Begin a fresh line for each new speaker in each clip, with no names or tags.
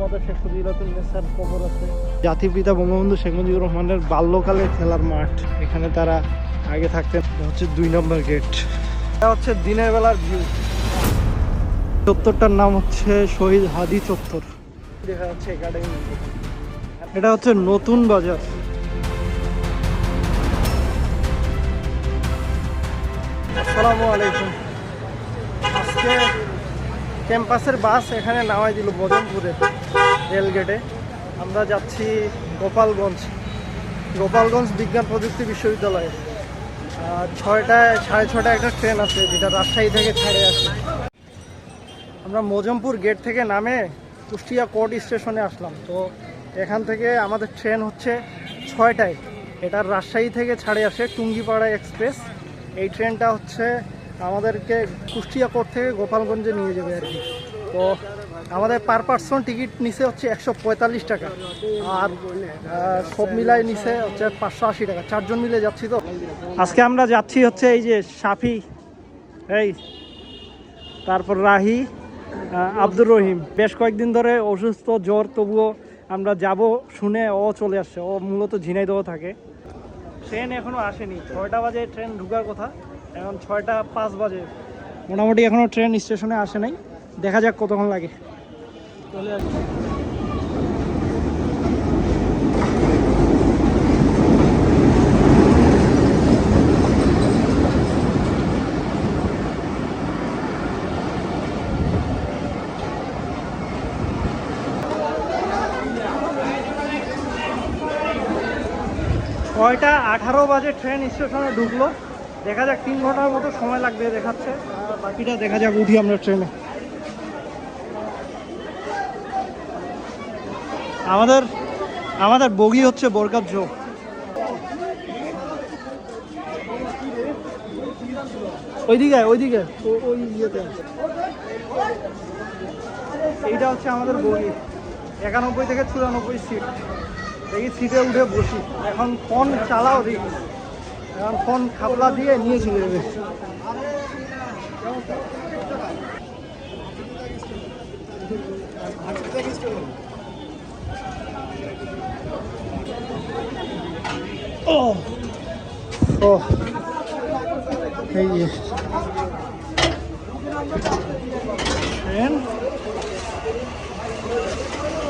আমাদের শেখ মুজিবুর নেসার কবর আছে। জাতির পিতা বঙ্গবন্ধু শেখ মুজিবুর রহমানের বাল্যকালে খেলার মাঠ, এখানে তারা আগে থাকতেন। হচ্ছে 2 নম্বর গেট। এটা হচ্ছে দিনের বেলার ভিউ। চত্বরটার নাম হচ্ছে শহীদ হাদি চত্বর। দেখা যাচ্ছে একাডেমি। এটা হচ্ছে নতুন বাজার। আসসালামু আলাইকুম। আজকে ক্যাম্পাসের বাস এখানে নামাই দিল মজমপুরে রেলগেটে। আমরা যাচ্ছি গোপালগঞ্জ বিজ্ঞান প্রযুক্তি বিশ্ববিদ্যালয়ে। 6টায় 6:30 একটা ট্রেন আছে যেটা রাজশাহী থেকে ছেড়ে আসে। আমরা মজমপুর গেট থেকে নামে কুষ্টিয়া কোর্ট স্টেশনে আসলাম। তো এখান থেকে আমাদের ট্রেন হচ্ছে 6টায়, এটা রাজশাহী থেকে ছাড়ে আসে টুঙ্গিপাড়া এক্সপ্রেস। এই ট্রেনটা হচ্ছে আমাদেরকে কুষ্টিয়া কোর্ট থেকে গোপালগঞ্জে নিয়ে যাবে আর কি। তো আমাদের পার পার্সন টিকিট নিচে হচ্ছে 145 টাকা, আর সব মিলাই নিচে হচ্ছে 580 টাকা। 4 জন মিলে যাচ্ছি। তো আজকে আমরা যাচ্ছি হচ্ছে এই যে সাফি, এই তারপর রাহি, আব্দুর রহিম। বেশ কয়েকদিন ধরে অসুস্থ, জ্বর, তবুও আমরা যাব শুনে ও চলে আসছে। ও মূলত ঝিনাইদহ থাকে। ট্রেন এখনও আসেনি। 6টা বাজে ট্রেন ঢুকার কথা, এখন 6টা 5 বাজে। মোটামুটি এখনও ট্রেন স্টেশনে আসে নাই। দেখা যাক কতক্ষণ লাগে। চলে আসবে। 6টা 18 বাজে ট্রেন স্টেশনে ঢুকলো। দেখা যাক 3 ঘন্টার মতো সময় লাগবে দেখাচ্ছে। আর বাকিটা দেখা যাক। উঠি আমরা ট্রেনে। আমাদের বগি হচ্ছে বরকাত জো। ওইদিকে ওই ইয়েতে। এইটা হচ্ছে আমাদের বগি। 91 থেকে 94 সিট। দেখি সিটে উঠে বসি। এখন ফোন চালাও দেখি। এখন ফোন খাপলা দিয়ে নিয়ে চলে যাবে। ও ও এই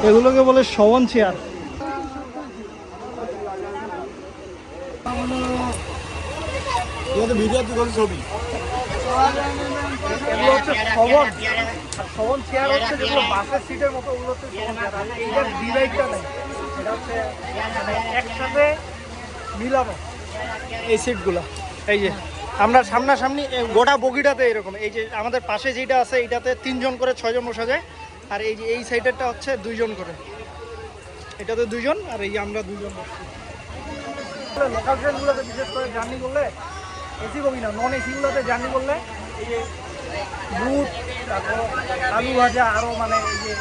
এগুলোকে বলে শবন চেয়ার। ছবি এগুলো হচ্ছে শবন চেয়ার হচ্ছে যেগুলো বাসের সিটের মতো। ওগুলো হচ্ছে শবন চেয়ার। আর এইটার ডিভাইডটা নেই, এটা হচ্ছে একসাথে মিলানো এই সিটগুলো। এই যে আমরা সামনাসামনি গোটা বগিটাতে এরকম। এই যে আমাদের পাশে যেটা আছে এইটাতে 3 জন করে 6 জন বসা যায়। আর এই যে এই সাইডেরটা হচ্ছে 2 জন করে। এটাতে 2 জন, আর এই যে আমরা 2 জন বসছি। লোকাল ট্রেনগুলোতে বিশেষ করে জার্নি করলে, এসি বগি না, নন এসিগুলোতে জার্নি করলে এই যে দুধ, তারপর আলু ভাজা, আরও মানে এই যে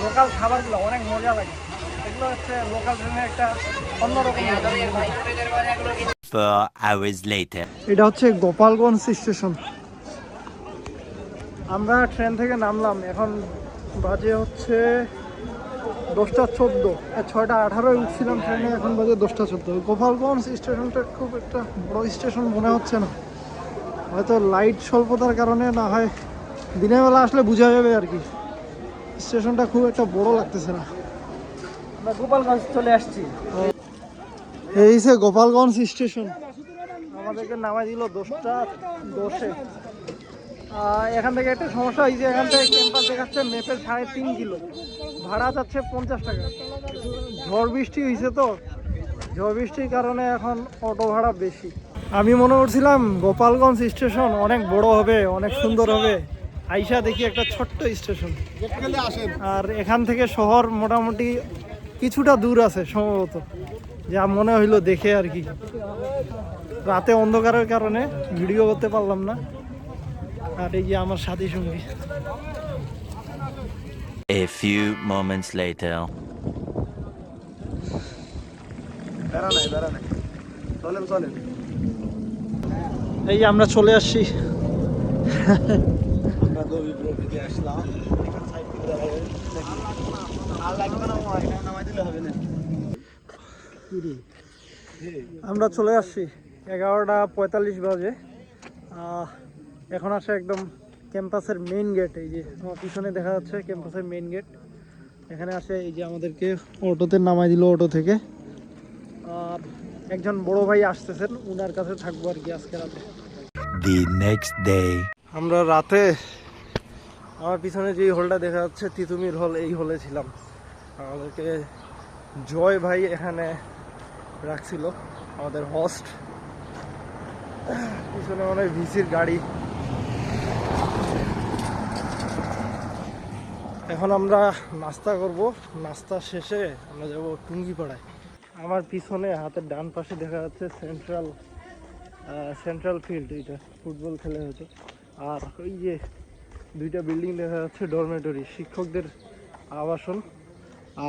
লোকাল খাবারগুলো অনেক মজা লাগে। এগুলো হচ্ছে লোকাল ট্রেনের একটা অন্যরকম। এটা হচ্ছে গোপালগঞ্জ স্টেশন। আমরা ট্রেন থেকে নামলাম। এখন বাজে হচ্ছে 10টা 14। 6টা 18 উঠছিলাম ট্রেনে, এখন বাজে 10টা 14। গোপালগঞ্জ স্টেশনটা খুব একটা বড় স্টেশন মনে হচ্ছে না। হয়তো লাইট স্বল্পতার কারণে, না হয় দিনের বেলা আসলে বোঝা যাবে আর কি। স্টেশনটা খুব একটা বড় লাগতেছে না। আমরা গোপালগঞ্জ চলে আসছি। এই যে গোপালগঞ্জ স্টেশন। আমাদেরকে নামাই দিল 10টা 10-এ। এখান থেকে একটা সমস্যা হয়েছে। এখান থেকে ক্যাম্পাস দেখাচ্ছে ম্যাপের 3.5 কিলো, ভাড়া যাচ্ছে 50 টাকা। ঝড় বৃষ্টি হয়েছে, তো ঝড় বৃষ্টির কারণে এখন অটো ভাড়া বেশি। আমি মনে করছিলাম গোপালগঞ্জ স্টেশন অনেক বড় হবে, অনেক সুন্দর হবে। আইসা দেখি একটা ছোট্ট স্টেশন। আর এখান থেকে শহর মোটামুটি কিছুটা দূর আছে সম্ভবত, যা মনে হইলো দেখে আর কি। রাতে অন্ধকারের কারণে ভিডিও করতে পারলাম না। আর এই যে আমার সাথী সঙ্গী।
A few moments later.
এই যে আমরা চলে আসছি। আমরা চলে আসছি 11:45 বাজে। এখন আসে একদম ক্যাম্পাসের মেইন গেট। এই যে আমার পিছনে দেখা যাচ্ছে ক্যাম্পাসের মেইন গেট। এখানে আসে এই যে আমাদেরকে অটোতে নামাই দিল, অটো থেকে। আর একজন বড় ভাই আসতেছেন, উনার কাছে থাকবো আর কি আজকে রাতে।
The next day.
আমরা রাতে আমার পিছনে যে হলটা দেখা যাচ্ছে তিতুমির হল, এই হলে ছিলাম। আমাদেরকে জয় ভাই এখানে রাখছিল, আমাদের হোস্ট। পিছনে মনে হয় ভিসির গাড়ি। এখন আমরা নাস্তা করব, নাস্তা শেষে আমরা যাব টুঙ্গিপাড়ায়। আমার পিছনে হাতের ডান পাশে দেখা যাচ্ছে সেন্ট্রাল ফিল্ড, এটা ফুটবল খেলে হতো। আর ওই যে দুইটা বিল্ডিং দেখা যাচ্ছে ডরমেটরি, শিক্ষকদের আবাসন।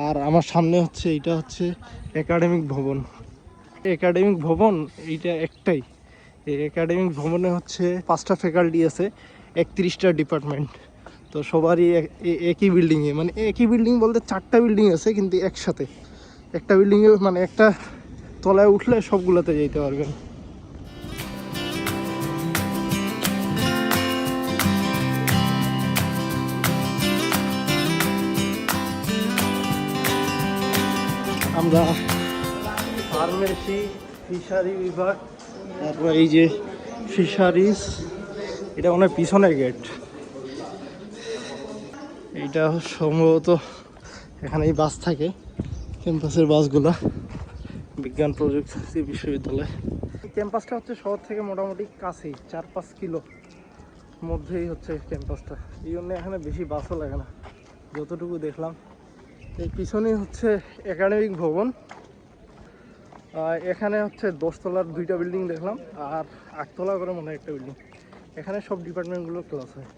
আর আমার সামনে হচ্ছে এটা হচ্ছে একাডেমিক ভবন। একাডেমিক ভবন এইটা একটাই। এই একাডেমিক ভবনে হচ্ছে 5টা ফ্যাকাল্টি আছে, 31টা ডিপার্টমেন্ট। তো সবারই একই বিল্ডিংয়ে, মানে একই বিল্ডিং বলতে 4টা বিল্ডিং আছে কিন্তু একসাথে। একটা বিল্ডিংয়ে মানে একটা তলায় উঠলে সবগুলোতে যেতে পারবেন। আমরা ফার্মেসি, ফিশারি বিভাগ, তারপর এই যে ফিশারিজ, এটা মনে হয় পিছনের গেট। এইটা সম্ভবত এখানেই বাস থাকে, ক্যাম্পাসের বাসগুলা, বিজ্ঞান প্রযুক্তি বিশ্ববিদ্যালয়। ক্যাম্পাসটা হচ্ছে শহর থেকে মোটামুটি কাছেই, 4-5 কিলো মধ্যেই হচ্ছে ক্যাম্পাসটা। এই জন্য এখানে বেশি বাসও লাগে না যতটুকু দেখলাম। এই পিছনেই হচ্ছে একাডেমিক ভবন। এখানে হচ্ছে 10 তলার 2টা বিল্ডিং দেখলাম, আর 8 তলা করে মনে হয় একটা বিল্ডিং। এখানে সব ডিপার্টমেন্টগুলোর ক্লাস হয়।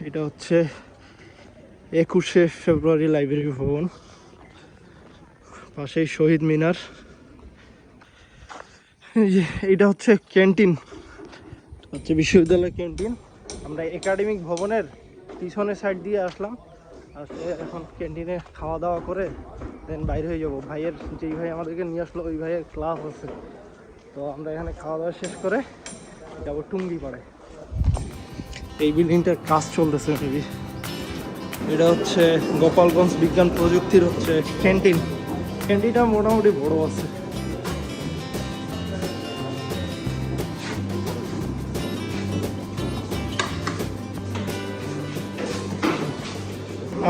এটা হচ্ছে 21শে ফেব্রুয়ারি লাইব্রেরি ভবন, পাশেই শহীদ মিনার। এইটা হচ্ছে ক্যান্টিন, হচ্ছে বিশ্ববিদ্যালয় ক্যান্টিন। আমরা একাডেমিক ভবনের পিছনের সাইড দিয়ে আসলাম, আসলে এখন ক্যান্টিনে খাওয়া দাওয়া করে দেন বাইরে হয়ে যাবো। ভাইয়ের, যেই ভাই আমাদেরকে নিয়ে আসলো ওই ভাইয়ের ক্লাস আছে, তো আমরা এখানে খাওয়া দাওয়া শেষ করে যাবো টুঙ্গিপাড়ায়। এই বিল্ডিংটার কাজ চলতেছে মেবি। এটা হচ্ছে গোপালগঞ্জ বিজ্ঞান প্রযুক্তির হচ্ছে ক্যান্টিন। ক্যান্টিনটা মোটামুটি বড় আছে।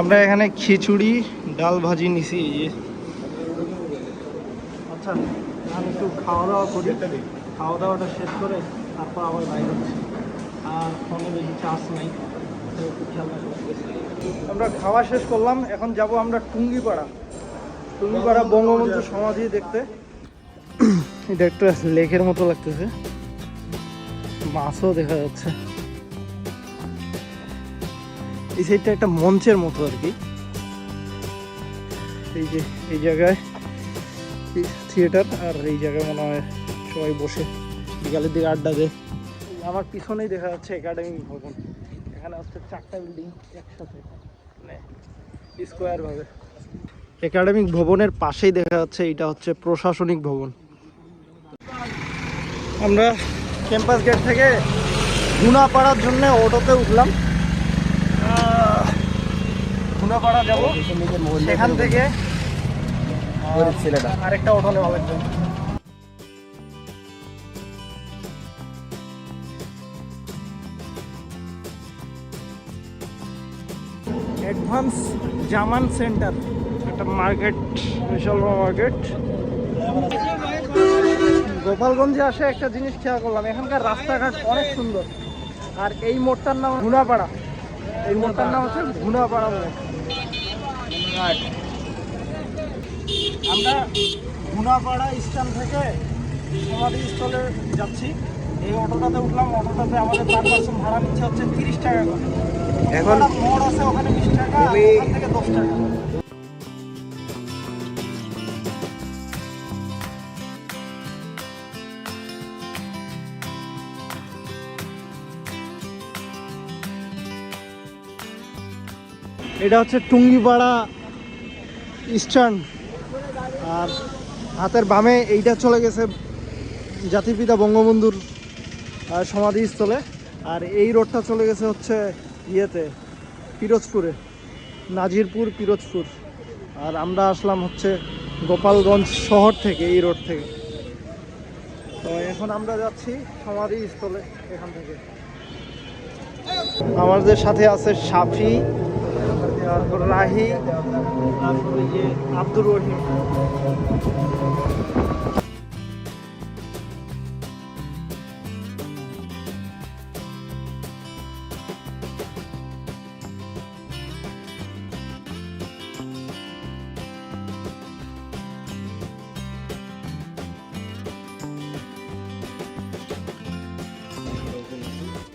আমরা এখানে খিচুড়ি, ডাল ভাজি নিছি। এই যে আচ্ছা, আমি একটু খাওয়া দাওয়া করি, খাওয়া দাওয়াটা শেষ করে তারপর আবার বাইরে হচ্ছি। আর ফোনে বেশি চার্জ নাই, একটু খেয়াল রাখতে। আমরা খাওয়া শেষ করলাম, এখন যাব আমরা টুঙ্গিপাড়া। টুঙ্গিপাড়া বঙ্গবন্ধু সমাধি দেখতে। এটা একটা লেকের মতো লাগতেছে, মাছও দেখা যাচ্ছে। এই সাইডটা একটা মঞ্চের মতো আর কি। এই যে এই জায়গায় থিয়েটার, আর এই জায়গায় মনে হয় সবাই বসে বিকালের দিকে আড্ডা দেয়। আমার পিছনেই দেখা যাচ্ছে একাডেমিক ভবন। এখানে হচ্ছে 4টা বিল্ডিং একসাথে, মানে স্কোয়ার ভাবে। একাডেমিক ভবনের পাশেই দেখা যাচ্ছে এটা হচ্ছে প্রশাসনিক ভবন। আমরা ক্যাম্পাস গেট থেকে গুনাপাড়ার জন্য অটোতে উঠলাম। গুনাপাড়া যাব, সেখান থেকে আরেকটা অটো নেওয়া লাগবে। অ্যাডভান্স জামান সেন্টার, একটা মার্কেট, বিশাল মার্কেট। গোপালগঞ্জে আসে একটা জিনিস খেয়াল করলাম, এখানকার রাস্তাঘাট অনেক সুন্দর। আর এই মোড়টার নাম গুনাপাড়া, এই মোড়টার নাম হচ্ছে গুনাপাড়া মোড়। আমরা গুনাপাড়া স্ট্যান্ড থেকে সমাধিস্থলে যাচ্ছি। এই অটোটাতে উঠলাম, অটোটাতে আমাদের পার পার্সন ভাড়া নিচ্ছে হচ্ছে 30 টাকা করে। এখন মোড় আছে ওখানে 20 টাকা, ওখান থেকে 10 টাকা। এটা হচ্ছে টুঙ্গিপাড়া ইস্টার্ন। আর হাতের বামে এইটা চলে গেছে জাতির পিতা বঙ্গবন্ধুর সমাধিস্থলে। আর এই রোডটা চলে গেছে হচ্ছে ইয়েতে পিরোজপুরে, নাজিরপুর পিরোজপুর। আর আমরা আসলাম হচ্ছে গোপালগঞ্জ শহর থেকে, এই রোড থেকে। তো এখন আমরা যাচ্ছি সমাধিস্থলে এখান থেকে। আমাদের সাথে আছে সাফি, তারপর রাহি, তারপরে যে আব্দুর রহিম।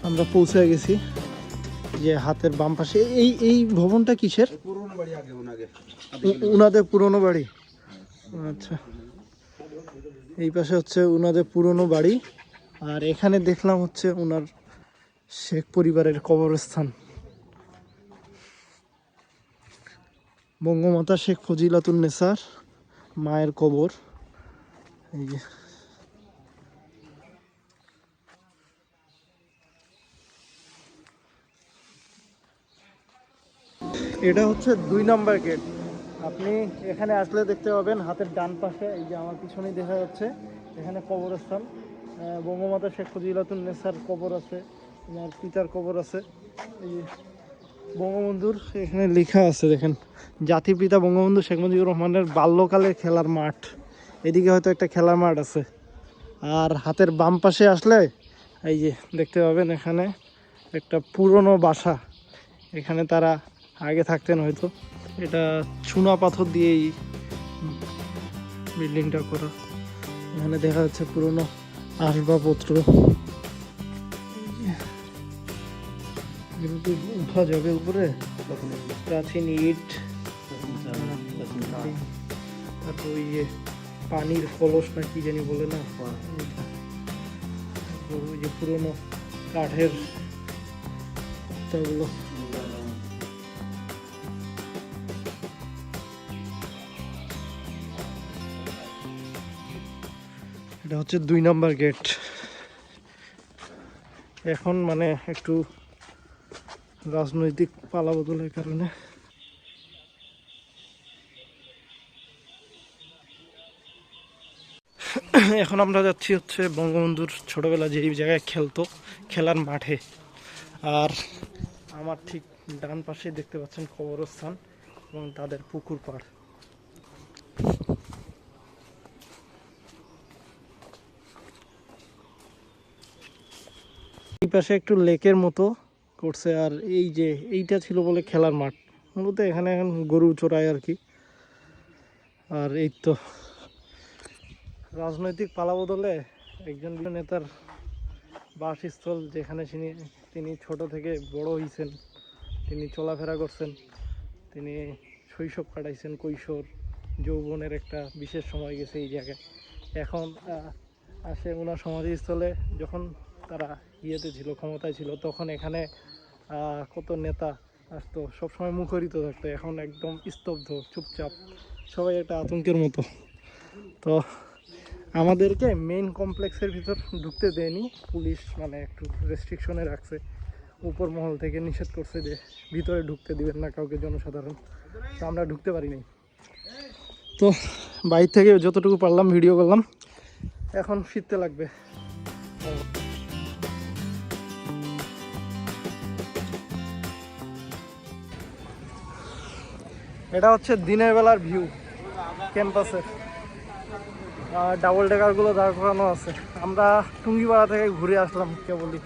আমরা পৌঁছে গেছি যে হাতের বাম পাশে। এই ভবনটা কিসের? উনাদের পুরনো বাড়ি। আচ্ছা, এই পাশে হচ্ছে উনাদের পুরনো বাড়ি। আর এখানে দেখলাম হচ্ছে উনার শেখ পরিবারের কবরস্থান, বঙ্গমাতা শেখ ফজিলাতুন্নেসার মায়ের কবর। এই যে এটা হচ্ছে 2 নম্বর গেট। আপনি এখানে আসলে দেখতে পাবেন হাতের ডান পাশে, এই যে আমার পিছনেই দেখা যাচ্ছে, এখানে কবরস্থান। বঙ্গমাতা শেখ ফজিলাতুন্নেসার কবর আছে, ওনার পিতার কবর আছে। এই যে বঙ্গবন্ধুর এখানে লেখা আছে দেখেন, জাতির পিতা বঙ্গবন্ধু শেখ মুজিবুর রহমানের বাল্যকালের খেলার মাঠ। এদিকে হয়তো একটা খেলার মাঠ আছে। আর হাতের বাম পাশে আসলে এই যে দেখতে পাবেন এখানে একটা পুরনো বাসা, এখানে তারা আগে থাকতেন হয়তো। এটা চুনা পাথর দিয়েই বিল্ডিংটা করা। এখানে দেখা যাচ্ছে পুরনো আসবাবপত্র। উঠা যাবে উপরে, প্রাচীন ইট, তারপর ওই যে পানির কলস না কি জানি বলে না, ওই যে পুরনো কাঠের গুলো। এটা হচ্ছে 2 নম্বর গেট। এখন মানে একটু রাজনৈতিক পালাবদলের কারণে এখন আমরা যাচ্ছি হচ্ছে বঙ্গবন্ধুর ছোটবেলা যে জায়গায় খেলতো, খেলার মাঠে। আর আমার ঠিক ডান পাশে দেখতে পাচ্ছেন কবরস্থান এবং তাদের পুকুর পাড়। এই পাশে একটু লেকের মতো করছে। আর এই যে এইটা ছিল বলে খেলার মাঠ, মূলত এখানে এখন গরু চড়ায় আর কি। আর এই তো রাজনৈতিক পালাবদলে একজন নেতার বাসস্থল, যেখানে তিনি ছোট থেকে বড় হয়েছেন, তিনি চলাফেরা করছেন, তিনি শৈশব কাটাইছেন, কৈশোর যৌবনের একটা বিশেষ সময় গেছে এই জায়গায়। এখন আসে ওনার সমাধিস্থলে। যখন তারা ইয়েতে ছিল, ক্ষমতায় ছিল, তখন এখানে কত নেতা আসতো, সবসময় মুখরিত থাকতো। এখন একদম স্তব্ধ, চুপচাপ, সবাই একটা আতঙ্কের মতো। তো আমাদেরকে মেইন কমপ্লেক্সের ভিতর ঢুকতে দেয়নি পুলিশ, মানে একটু রেস্ট্রিকশনে রাখছে। উপর মহল থেকে নিষেধ করছে যে ভিতরে ঢুকতে দিবেন না কাউকে, জনসাধারণ। তো আমরা ঢুকতে পারিনি। তো বাইরে থেকে যতটুকু পারলাম ভিডিও করলাম। এখন ফিরতে লাগবে। এটা হচ্ছে দিনের বেলার ভিউ ক্যাম্পাসের। ডাবল ডেকারগুলো দাঁড় করানো আছে। আমরা টুঙ্গিপাড়া থেকে ঘুরে আসলাম কেবলই।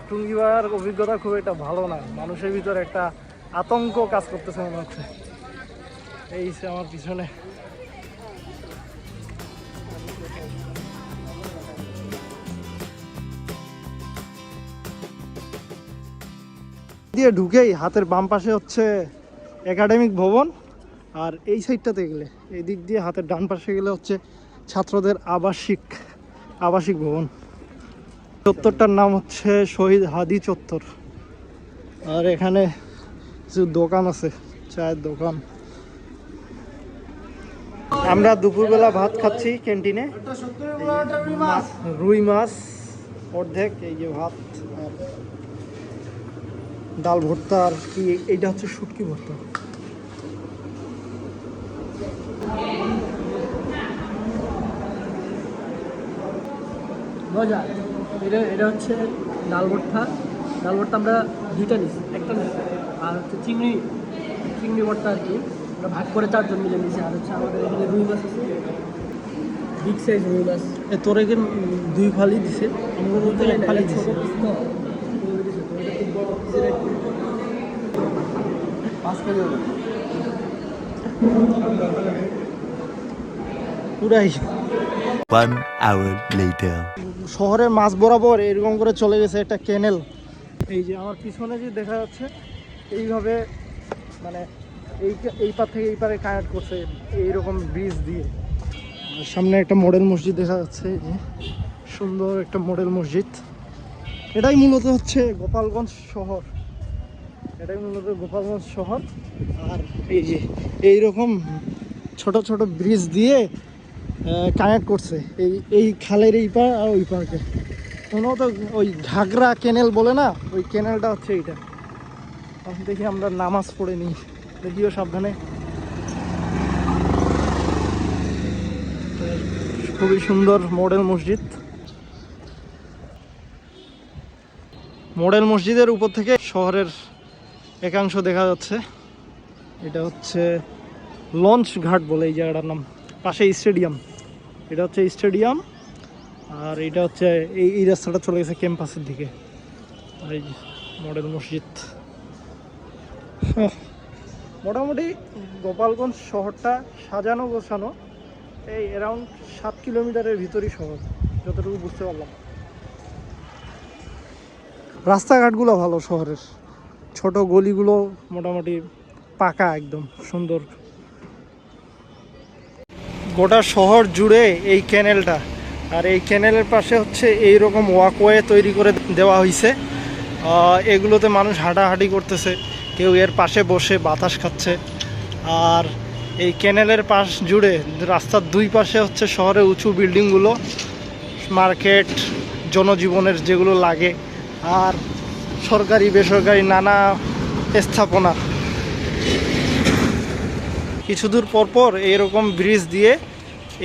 টুঙ্গিপাড়ার অভিজ্ঞতা খুব একটা ভালো না, মানুষের ভিতরে একটা আতঙ্ক কাজ করতেছে মনে হচ্ছে। এই আমার পিছনে দিয়ে ঢুকেই হাতের বাম পাশে হচ্ছে একাডেমিক ভবন। আর এই সাইডটাতে গেলে, এই দিক দিয়ে হাতের ডান পাশে গেলে হচ্ছে ছাত্রদের আবাসিক ভবন। চত্বরটার নাম হচ্ছে শহীদ হাদি চত্বর। আর এখানে কিছু দোকান আছে, চায়ের দোকান। আমরা দুপুরবেলা ভাত খাচ্ছি ক্যান্টিনে, রুই মাছ অর্ধেক, এই যে ভাত আর ডাল ভর্তা, আর কি এইটা হচ্ছে শুটকি ভর্তা।
মজা। এটা হচ্ছে ডাল ভর্তা। ডাল ভর্তা আমরা দুইটা নিচ্ছি, একটা নিচ্ছি। আর হচ্ছে চিংড়ি ভর্তা আর কি আমরা ভাগ করে 4 জন মিলে নিচ্ছি। আর হচ্ছে আমাদের এখানে রুই মাছ আছে, বিগ সাইজ রুই মাছ।
তোর এখানে 2 ফালি দিছে, আমাদের মধ্যে 1 ফালি দিছে।
ছোট পিস তো, খুব বড় পিসের একটু 5 কেজি হবে
পুরাই।
1 hour later.
শহরের মাঝ বরাবর এরকম করে চলে গেছে একটা ক্যানেল। এই যে আমার পিছনে যে দেখা যাচ্ছে, এইভাবে মানে এই পার থেকে এই পারে কানেক্ট করছে এইরকম ব্রিজ দিয়ে। আর সামনে একটা মডেল মসজিদ দেখা যাচ্ছে, এই যে সুন্দর একটা মডেল মসজিদ। এটাই মূলত হচ্ছে গোপালগঞ্জ শহর, এটাই মূলত গোপালগঞ্জ শহর। আর এই যে এইরকম ছোট ছোট ব্রিজ দিয়ে কানেক্ট করছে এই খালের এই পার আর ওই পারকে। কোনো তো ওই ঘাগরা ক্যানেল বলে না, ওই ক্যানেলটা হচ্ছে এইটা। এখন দেখি আমরা নামাজ পড়ে নিই, দেখিও সাবধানে। খুবই সুন্দর মডেল মসজিদ। মডেল মসজিদের উপর থেকে শহরের একাংশ দেখা যাচ্ছে। এটা হচ্ছে লঞ্চ ঘাট বলে এই জায়গাটার নাম, পাশে স্টেডিয়াম। এটা হচ্ছে স্টেডিয়াম, আর এটা হচ্ছে এই রাস্তাটা চলে গেছে ক্যাম্পাসের দিকে। আর এই মডেল মসজিদ। মোটামুটি গোপালগঞ্জ শহরটা সাজানো গোছানো, এই অ্যারাউন্ড 7 কিলোমিটারের ভিতরই শহর, যতটুকু বুঝতে পারলাম। রাস্তাঘাটগুলো ভালো শহরের, ছোট গলিগুলো মোটামুটি পাকা, একদম সুন্দর। গোটা শহর জুড়ে এই ক্যানেলটা, আর এই ক্যানেলের পাশে হচ্ছে এইরকম ওয়াকওয়ে তৈরি করে দেওয়া হয়েছে। এগুলোতে মানুষ হাঁটাহাঁটি করতেছে, কেউ এর পাশে বসে বাতাস খাচ্ছে। আর এই ক্যানেলের পাশ জুড়ে রাস্তার 2 পাশে হচ্ছে শহরের উঁচু বিল্ডিংগুলো, মার্কেট, জনজীবনের যেগুলো লাগে, আর সরকারি বেসরকারি নানা স্থাপনা। কিছু দূর পরপর এইরকম ব্রিজ দিয়ে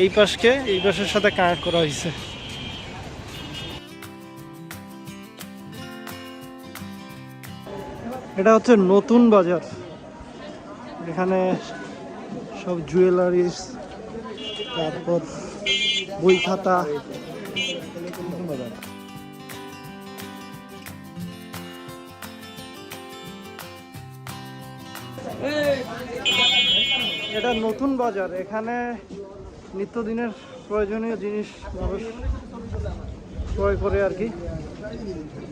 এই পাশের সাথে কানেক্ট করা হয়েছে। এটা হচ্ছে নতুন বাজার, এখানে সব জুয়েলারিস, তারপর বই খাতা। এটা নতুন বাজার, এখানে নিত্যদিনের প্রয়োজনীয় জিনিস মানুষ ক্রয় করে আর কি।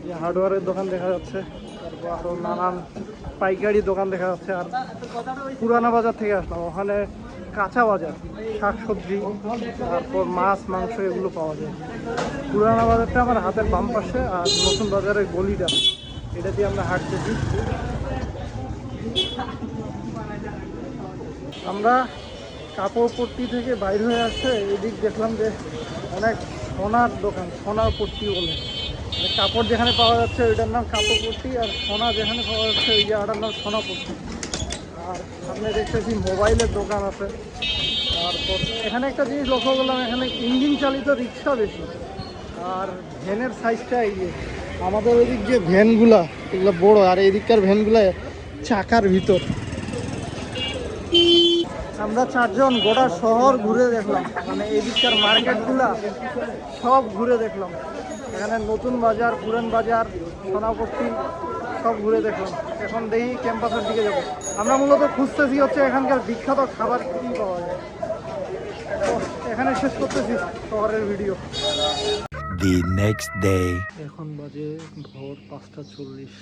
যে হার্ডওয়্যারের দোকান দেখা যাচ্ছে, তারপর আরও নানান পাইকারি দোকান দেখা যাচ্ছে। আর পুরানা বাজার থেকে আসলাম, ওখানে কাঁচা বাজার, শাকসবজি, তারপর মাছ মাংস এগুলো পাওয়া যায়। পুরানা বাজারটা আমার হাতের বাম পাশে, আর নতুন বাজারের গলিটা, এটা দিয়ে আমরা হাঁটতেছি। আমরা কাপড়পট্টি থেকে বাইর হয়ে আসছে, এদিক দেখলাম যে অনেক সোনার দোকান, সোনার পট্টি বলে। কাপড় যেখানে পাওয়া যাচ্ছে ওইটার নাম কাপড়পট্টি, আর সোনা যেখানে পাওয়া যাচ্ছে ওই জায়গাটার নাম সোনাপট্টি। আর সামনে দেখতেছি মোবাইলের দোকান আছে। তারপর এখানে একটা জিনিস লক্ষ্য করলাম, এখানে ইঞ্জিন চালিত রিক্সা বেশি, আর ভ্যানের সাইজটা এই যে আমাদের ওইদিক যে ভ্যানগুলা এগুলো বড়, আর এইদিককার ভ্যানগুলা চাকার ভিতর। আমরা 4 জন গোটা শহর ঘুরে দেখলাম, মানে এইদিককার মার্কেটগুলা সব ঘুরে দেখলাম। এখানে নতুন বাজার, পুরান বাজার, সোনাপট্টি সব ঘুরে দেখলাম। এখন দেখি ক্যাম্পাসের দিকে যাব। আমরা মূলত খুঁজতেছি হচ্ছে এখানকার বিখ্যাত খাবার কী পাওয়া যায়। তো এখানে শেষ করতেছি শহরের ভিডিও।
The next day.
এখন বাজে ভোর 5:40।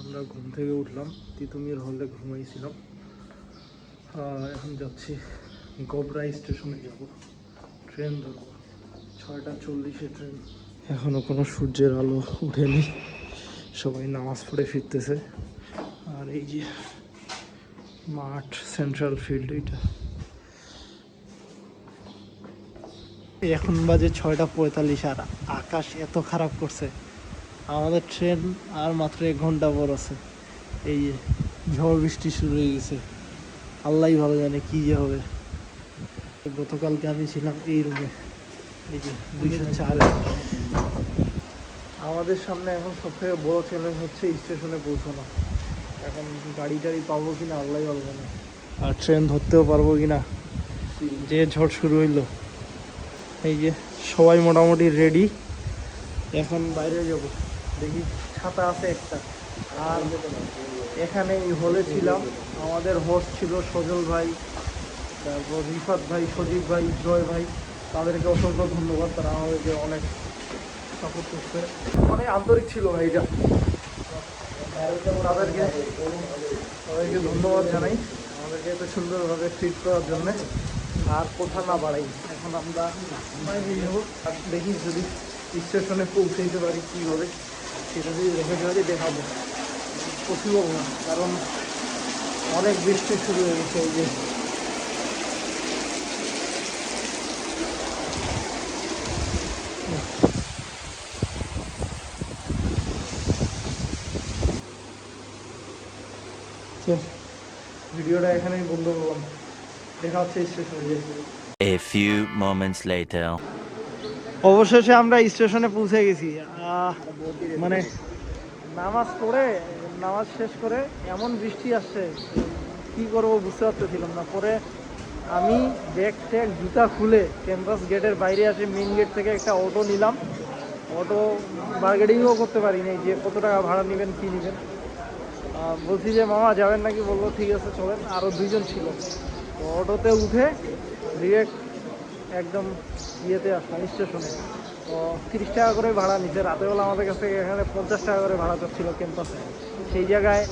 আমরা ঘুম থেকে উঠলাম, তিতুমির হলে ঘুমাইছিলাম। এখন যাচ্ছি গোবরা স্টেশনে, যাব ট্রেন ধরবো, 6:40 ট্রেন। এখনও কোনো সূর্যের আলো উঠেনি, সবাই নামাজ পড়ে ফিরতেছে। আর এই যে মাঠ, সেন্ট্রাল ফিল্ড এটা। এখন বাজে 6:45 আর আকাশ এত খারাপ করছে। আমাদের ট্রেন আর মাত্র 1 ঘন্টা পর আছে। এই যে ঝড় বৃষ্টি শুরু হয়ে গেছে, আল্লাহই ভালো জানে কি যে হবে। গতকালকে আমি ছিলাম এই রুমে, এই যে 204। আমাদের সামনে এখন সবথেকে বড় চ্যালেঞ্জ হচ্ছে স্টেশনে পৌঁছানো। এখন গাড়ি টাড়ি পাবো কিনা আল্লাহই ভালো জানে, আর ট্রেন ধরতেও পারবো কিনা, যে ঝড় শুরু হইলো। এই যে সবাই মোটামুটি রেডি, এখন বাইরে যাব। দেখি ছাতা আছে একটা। আর এখানে এই হলে ছিলাম, আমাদের হোস্ট ছিল সজল ভাই, তারপর রিফাত ভাই, সজীব ভাই, জয় ভাই। তাদেরকে অসংখ্য ধন্যবাদ, তারা আমাদেরকে অনেক সাপোর্ট করছে, অনেক আন্তরিক ছিল ভাইটা। তাদেরকে সবাইকে ধন্যবাদ জানাই আমাদেরকে এত সুন্দরভাবে ট্রিট করার জন্যে। আর কথা না বাড়াই, এখন আমরা দেখি যদি স্টেশনে পৌঁছাইতে পারি কীভাবে, সেটা যদি দেখাতে পারি দেখাবো। পসিবল না, কারণ অনেক বৃষ্টি শুরু হয়ে গেছে। এই যে ভিডিওটা এখানেই বন্ধ করলাম, দেখা হচ্ছে স্টেশনে।
A few moments later.
অবশেষে আমরা স্টেশনে পৌঁছে গেছি। মানে নামাজ পড়ে, নামাজ শেষ করে এমন বৃষ্টি আসছে, কি করবো বুঝতে পারতেছিলাম না। পরে আমি ব্যাগ ট্যাগ জুতা খুলে ক্যাম্পাস গেটের বাইরে আসে, মেন গেট থেকে একটা অটো নিলাম। অটো বার্গেনিংও করতে পারি নাই যে কত টাকা ভাড়া নেবেন কী নেবেন। বলছি যে মামা যাবেন নাকি, বললো ঠিক আছে চলেন। আরও 2 জন ছিল, তো অটোতে উঠে ডিরেক্ট একদম ইয়েতে আসলাম স্টেশনে। তো 30 টাকা করে ভাড়া নিচ্ছে। রাতেবেলা আমাদের কাছ থেকে এখানে 50 টাকা করে ভাড়া চাচ্ছিল ক্যাম্পাসে। সেই জায়গায়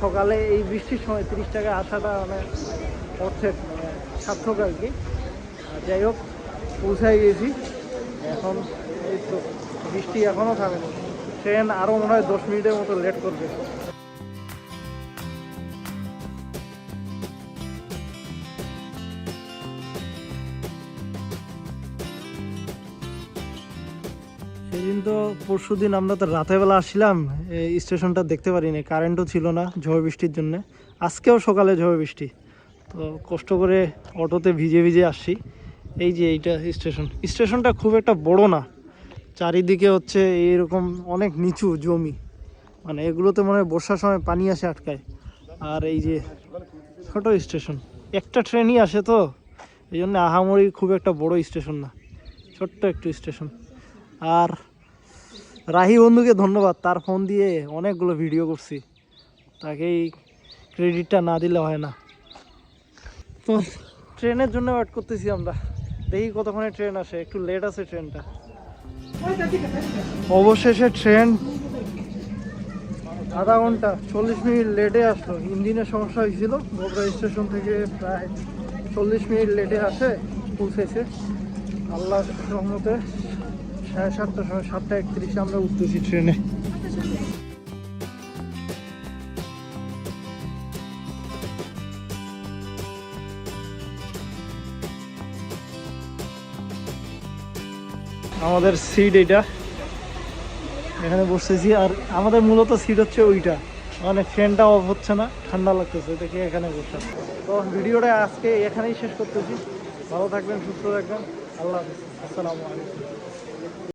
সকালে এই বৃষ্টির সময় 30 টাকায় আসাটা মানে অর্থের, মানে সার্থক আর কি। যাই হোক, পৌঁছাই গেছি। এখন এই তো বৃষ্টি এখনও থামেনি, ট্রেন আরও মনে হয় 10 মিনিটের মতো লেট করবে। সেদিন তো পরশুদিন আমরা তো রাতেরবেলা আসছিলাম, এই স্টেশনটা দেখতে পারিনি, কারেন্টও ছিল না ঝড় বৃষ্টির জন্যে। আজকেও সকালে ঝড় বৃষ্টি, তো কষ্ট করে অটোতে ভিজে ভিজে আসছি। এই যে এইটা স্টেশনটা খুব একটা বড় না, চারিদিকে হচ্ছে এইরকম অনেক নিচু জমি, মানে এগুলোতে মনে হয় বর্ষার সময় পানি আসে আটকায়। আর এই যে ছোট স্টেশন, একটা ট্রেনই আসে, তো এই জন্য আহামরি খুব একটা বড় স্টেশন না, ছোট্ট একটু স্টেশন। আর রাহি বন্ধুকে ধন্যবাদ, তার ফোন দিয়ে অনেকগুলো ভিডিও করছি, তাকেই ক্রেডিটটা না দিলে হয় না। তো ট্রেনের জন্য ওয়েট করতেছি আমরা, দেখি কতক্ষণে ট্রেন আসে। একটু লেট আছে ট্রেনটা। অবশেষে ট্রেন আধা ঘন্টা 40 মিনিট লেটে আসলো। ইঞ্জিনের সমস্যা হয়েছিল, গোবরা স্টেশন থেকে প্রায় 40 মিনিট লেটে আসে পৌঁছেছে। আল্লাহর রহমতে 7:30টার সময়, 7:31 আমরা উঠতেছি ট্রেনে। আমাদের সিট এটা, এখানে বসতেছি। আর আমাদের মূলত সিট হচ্ছে ওইটা, মানে ফ্যানটা অফ হচ্ছে না, ঠান্ডা লাগতেছে দেখে এখানে বসলাম। তো ভিডিওটা আজকে এখানেই শেষ করতেছি। ভালো থাকবেন, সুস্থ থাকবেন, আল্লাহ হাফিজ, আসসালামু আলাইকুম।